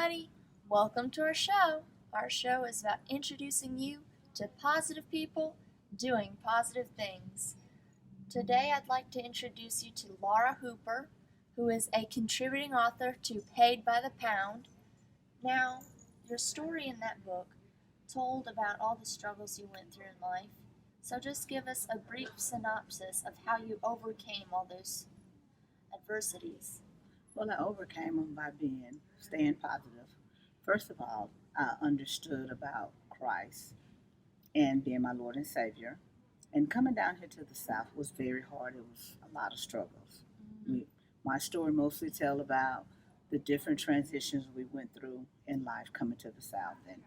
everybody! Welcome to our show. Our show is about introducing you to positive people doing positive things. Today I'd like to introduce you to Laura Hooper, who is a contributing author to Paid by the Pound. Now, your story in that book told about all the struggles you went through in life, so just give us a brief synopsis of how you overcame all those adversities. Well, I overcame them by staying positive. First of all, I understood about Christ and being my Lord and Savior. And coming down here to the South was very hard. It was a lot of struggles. My story mostly tell about the different transitions we went through in life coming to the South and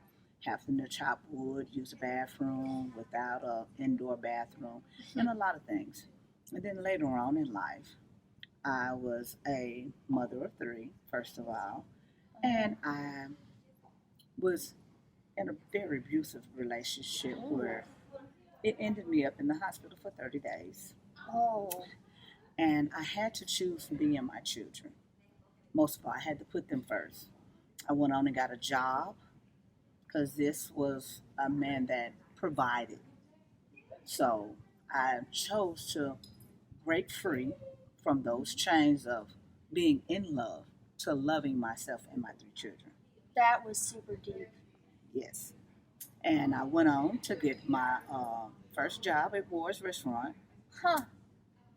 having to chop wood, use a bathroom without an indoor bathroom, and a lot of things. And then later on in life, I was a mother of three, first of all, and I was in a very abusive relationship where it ended me up in the hospital for 30 days. Oh, And I had to choose me and my children. Most of all, I had to put them first. I went on and got a job because this was a man that provided. So I chose to break free from those chains of being in love to loving myself and my three children. that was super deep. Yes. And I went on to get my first job at Ward's Restaurant. Huh.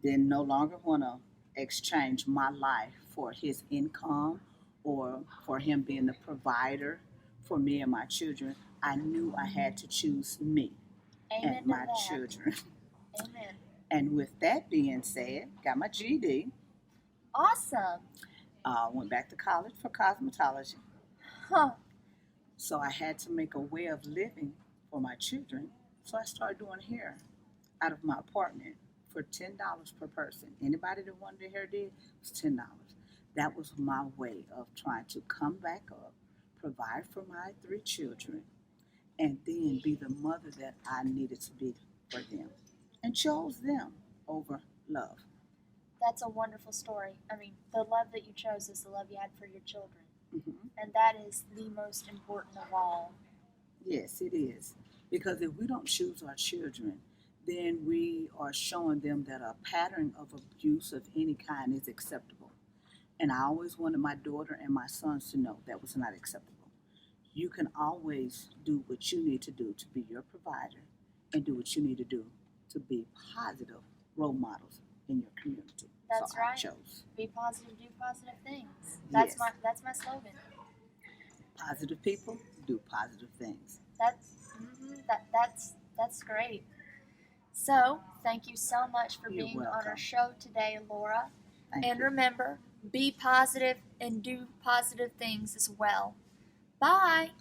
Then no longer want to exchange my life for his income or for him being the provider for me and my children. I knew I had to choose me Amen and to my that. children. Amen. And with that being said, got my GED. Awesome. Went back to college for cosmetology. Huh. So I had to make a way of living for my children. So I started doing hair out of my apartment for $10 per person. Anybody that wanted a hair did was $10. That was my way of trying to come back up, provide for my three children, and then be the mother that I needed to be for them. And chose them over love. That's a wonderful story. I mean, the love that you chose is the love you had for your children. Mhm. And that is the most important of all. Yes, it is. Because if we don't choose our children, then we are showing them that a pattern of abuse of any kind is acceptable. And I always wanted my daughter and my sons to know that was not acceptable. You can always do what you need to do to be your provider and do what you need to do to be positive role models in your community. That's so right. I chose Be positive, do positive things. That's Yes. that's my slogan. positive people do positive things. That's great. So, thank you so much for You're being on welcome. our show today, Laura. Thank And you. remember, be positive and do positive things as well. Bye.